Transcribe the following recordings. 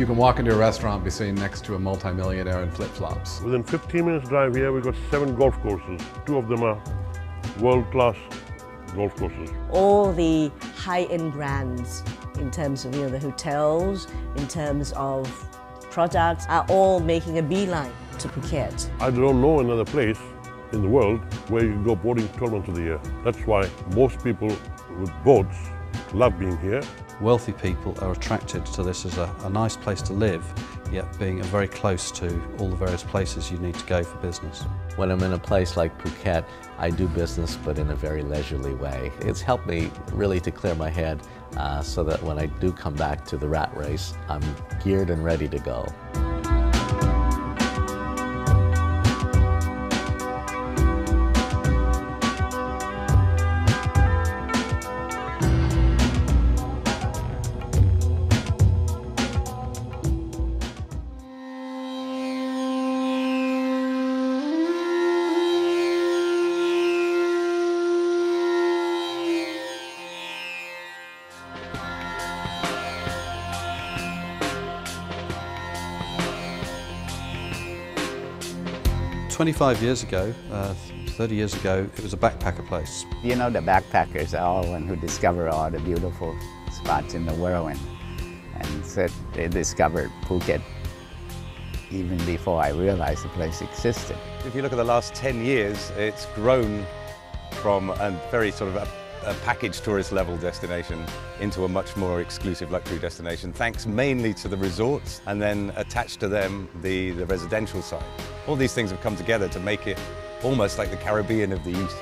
You can walk into a restaurant and be seen next to a multi-millionaire in flip-flops. Within 15 minutes drive here, we've got 7 golf courses. 2 of them are world-class golf courses. All the high-end brands in terms of the hotels, in terms of products, are all making a beeline to Phuket. I don't know another place in the world where you can go boating 12 months of the year. That's why most people with boats love being here. Wealthy people are attracted to this as a nice place to live, yet being very close to all the various places you need to go for business. When I'm in a place like Phuket, I do business but in a very leisurely way. It's helped me really to clear my head so that when I do come back to the rat race, I'm geared and ready to go. "25 years ago, 30 years ago, it was a backpacker place. You know, the backpackers are all one who discover all the beautiful spots in the world, and so they discovered Phuket even before I realized the place existed. If you look at the last 10 years, it's grown from a very sort of a package tourist level destination into a much more exclusive luxury destination, thanks mainly to the resorts and then attached to them the residential side. All these things have come together to make it almost like the Caribbean of the East.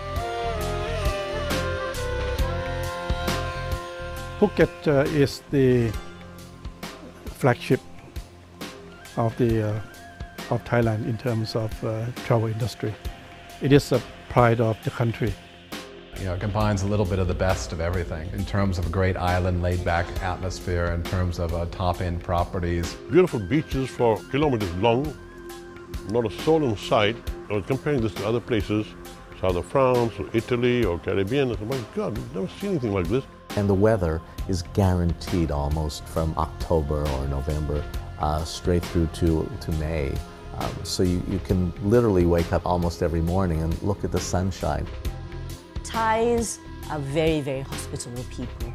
Phuket is the flagship of Thailand in terms of travel industry. It is a pride of the country. It combines a little bit of the best of everything in terms of a great island, laid-back atmosphere, in terms of top-end properties. Beautiful beaches for kilometers long, not a soul in sight. I was comparing this to other places, south of France or Italy or Caribbean. I said, my God, we've never seen anything like this. And the weather is guaranteed almost from October or November straight through to May. So you can literally wake up almost every morning and look at the sunshine. Thais are very, very hospitable people.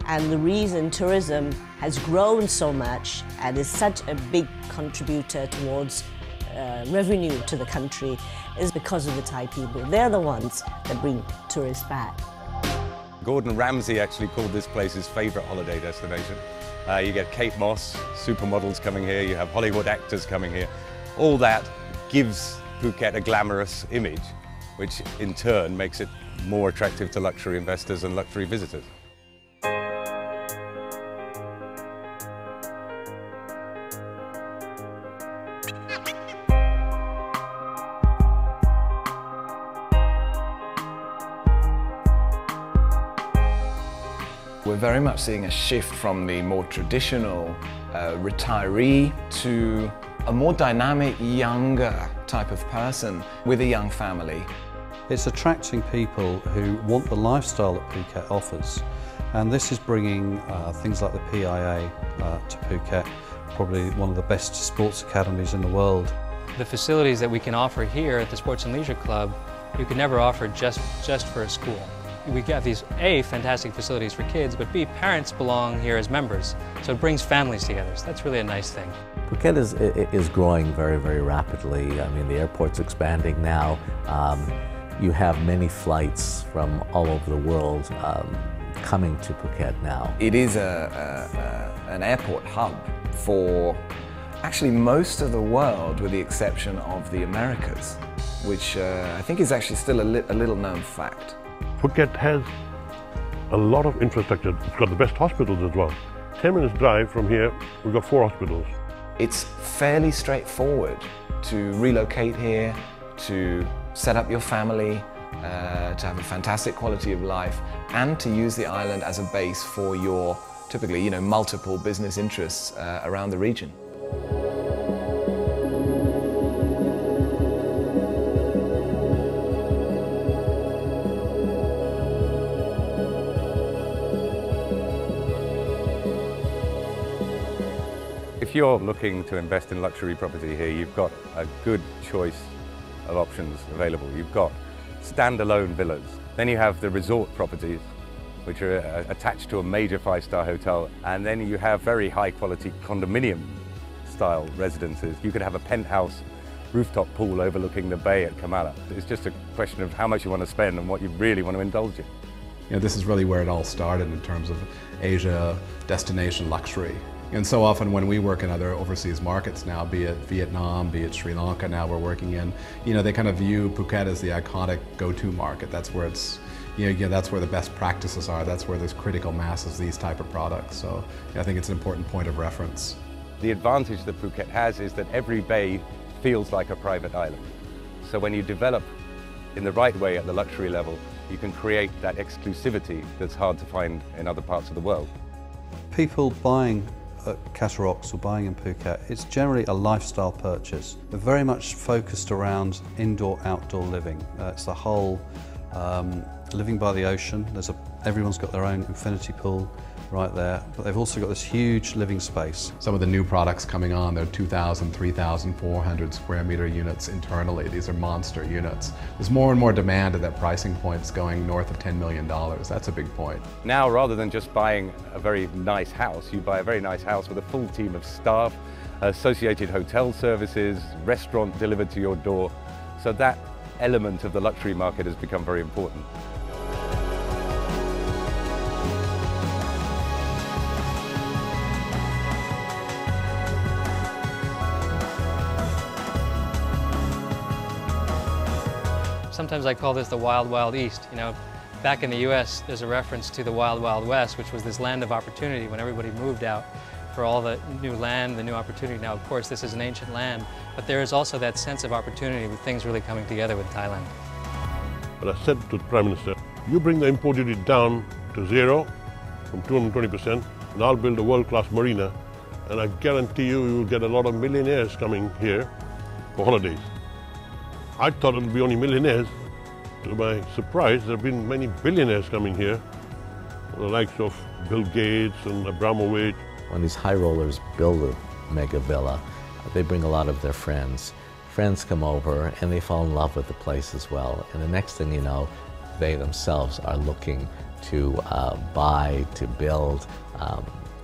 And the reason tourism has grown so much and is such a big contributor towards revenue to the country is because of the Thai people. They're the ones that bring tourists back. Gordon Ramsay actually called this place his favourite holiday destination. You get Kate Moss, supermodels coming here, you have Hollywood actors coming here. All that gives Phuket a glamorous image, which in turn makes it more attractive to luxury investors and luxury visitors. We're very much seeing a shift from the more traditional retiree to a more dynamic, younger type of person with a young family. It's attracting people who want the lifestyle that Phuket offers, and this is bringing things like the PIA to Phuket, probably one of the best sports academies in the world. The facilities that we can offer here at the Sports and Leisure Club, you could never offer just for a school. We have these A, fantastic facilities for kids, but B, parents belong here as members, so it brings families together, so that's really a nice thing. Phuket is growing very, very rapidly. I mean, the airport's expanding now. You have many flights from all over the world coming to Phuket now. It is an airport hub for actually most of the world, with the exception of the Americas, which I think is actually still a little known fact. Phuket has a lot of infrastructure. It's got the best hospitals as well. 10 minutes drive from here, we've got 4 hospitals. It's fairly straightforward to relocate here, to set up your family, to have a fantastic quality of life, and to use the island as a base for your typically, multiple business interests around the region. If If you're looking to invest in luxury property here, you've got a good choice of options available. You've got standalone villas. Then you have the resort properties, which are attached to a major 5-star hotel. And then you have very high quality condominium style residences. You could have a penthouse rooftop pool overlooking the bay at Kamala. It's just a question of how much you want to spend and what you really want to indulge in. You know, this is really where it all started in terms of Asia destination luxury. And so often when we work in other overseas markets now, be it Vietnam, be it Sri Lanka now we're working in, you know, they kind of view Phuket as the iconic go-to market. That's where it's, you know, that's where the best practices are. That's where there's critical mass of these type of products. So I think it's an important point of reference. The advantage that Phuket has is that every bay feels like a private island. So when you develop in the right way at the luxury level, you can create that exclusivity that's hard to find in other parts of the world. People buying at Cattaraugus or buying in Phuket, it's generally a lifestyle purchase. We're very much focused around indoor-outdoor living. It's the whole living by the ocean. Everyone's got their own infinity pool right there, but they've also got this huge living space. Some of the new products coming on, they're 2,000, 3,400 square meter units internally. These are monster units. There's more and more demand at that pricing points going north of $10 million. That's a big point. Now, rather than just buying a very nice house, you buy a very nice house with a full team of staff, associated hotel services, restaurant delivered to your door. So that element of the luxury market has become very important. Sometimes I call this the Wild Wild East. You know, back in the US, there's a reference to the Wild Wild West, which was this land of opportunity when everybody moved out for all the new land, the new opportunity. Now, of course, this is an ancient land, but there is also that sense of opportunity with things really coming together with Thailand. But I said to the Prime Minister, you bring the import duty down to zero, from 220%, and I'll build a world-class marina, and I guarantee you will get a lot of millionaires coming here for holidays. I thought it would be only millionaires. To my surprise, there have been many billionaires coming here, the likes of Bill Gates and Abramovich. When these high rollers build a mega villa, they bring a lot of their friends. Friends come over and they fall in love with the place as well. And the next thing you know, they themselves are looking to buy, to build.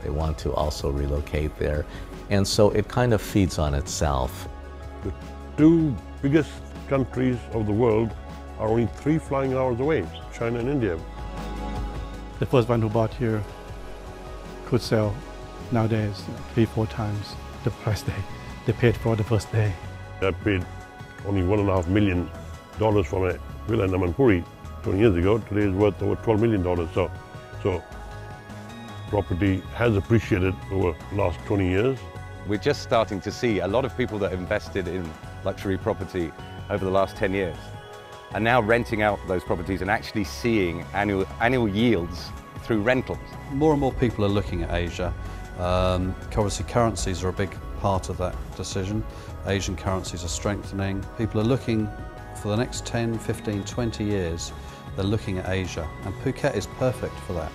They want to also relocate there. And so it kind of feeds on itself. The two biggest countries of the world are only 3 flying hours away, China and India. The first one who bought here could sell nowadays 3-4 times the price they paid for the first day. I paid only $1.5 million for my villa in Amanpuri 20 years ago. Today it's worth over $12 million. So property has appreciated over the last 20 years. We're just starting to see a lot of people that have invested in luxury property over the last 10 years are now renting out those properties and actually seeing annual yields through rentals. More and more people are looking at Asia. Obviously currencies are a big part of that decision. Asian currencies are strengthening. People are looking for the next 10, 15, 20 years, they're looking at Asia, and Phuket is perfect for that.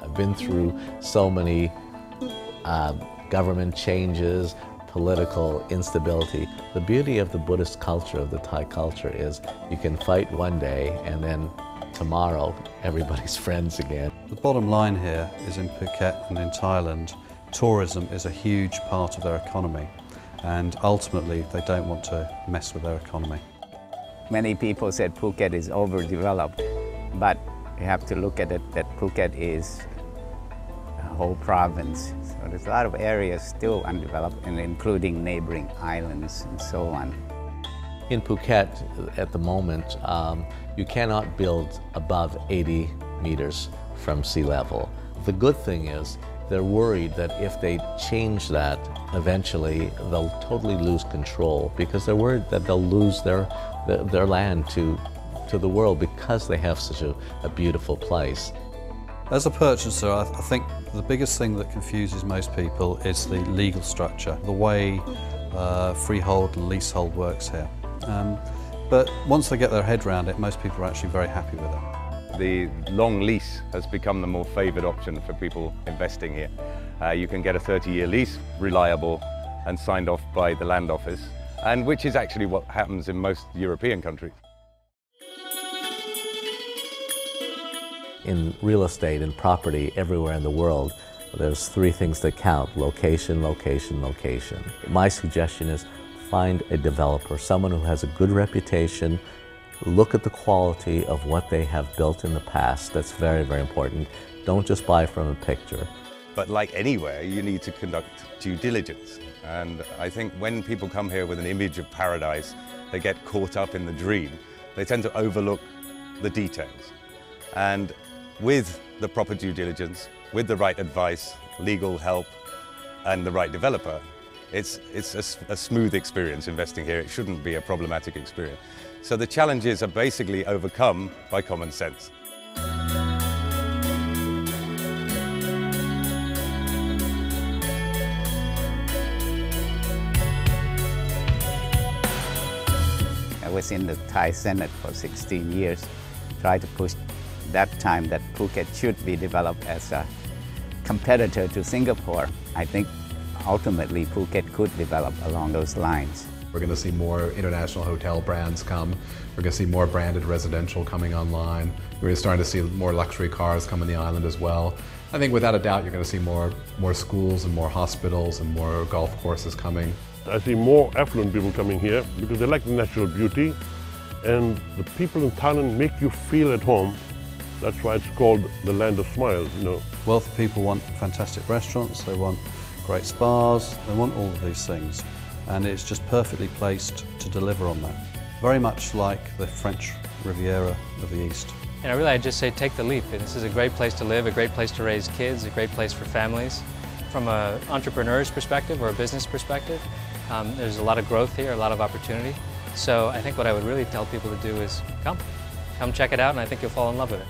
I've been through so many government changes, political instability. The beauty of the Buddhist culture, of the Thai culture, is you can fight one day and then tomorrow everybody's friends again. The bottom line here is in Phuket and in Thailand, tourism is a huge part of their economy, and ultimately they don't want to mess with their economy. Many people said Phuket is overdeveloped, but you have to look at it that Phuket is a whole province. So there's a lot of areas still undeveloped, and including neighboring islands and so on. In Phuket, at the moment, you cannot build above 80 meters from sea level. The good thing is they're worried that if they change that, eventually they'll totally lose control, because they're worried that they'll lose their land to the world because they have such a beautiful place. As a purchaser, I think the biggest thing that confuses most people is the legal structure, the way freehold and leasehold works here. But once they get their head around it, most people are actually very happy with it. The long lease has become the more favoured option for people investing here. You can get a 30-year lease, reliable and signed off by the land office, and which is actually what happens in most European countries. In real estate and property everywhere in the world, there's three things that count: location, location, location. My suggestion is find a developer, someone who has a good reputation. Look at the quality of what they have built in the past. That's very, very important. Don't just buy from a picture. But like anywhere, you need to conduct due diligence. And I think when people come here with an image of paradise, they get caught up in the dream. They tend to overlook the details. And with the proper due diligence, with the right advice, legal help, and the right developer, it's a smooth experience investing here. It shouldn't be a problematic experience. So the challenges are basically overcome by common sense. I was in the Thai Senate for 16 years, tried to push that time that Phuket should be developed as a competitor to Singapore. I think ultimately Phuket could develop along those lines. We're going to see more international hotel brands come. We're going to see more branded residential coming online. We're starting to see more luxury cars come on the island as well. I think without a doubt you're going to see more schools and more hospitals and more golf courses coming. I see more affluent people coming here because they like the natural beauty, and the people in Thailand make you feel at home. That's why it's called the land of smiles, you know. Wealthy people want fantastic restaurants, they want great spas, they want all of these things. And it's just perfectly placed to deliver on that. Very much like the French Riviera of the East. And I'd just say take the leap. This is a great place to live, a great place to raise kids, a great place for families. From an entrepreneur's perspective or a business perspective, there's a lot of growth here, a lot of opportunity. So I think what I would really tell people to do is come check it out, and I think you'll fall in love with it.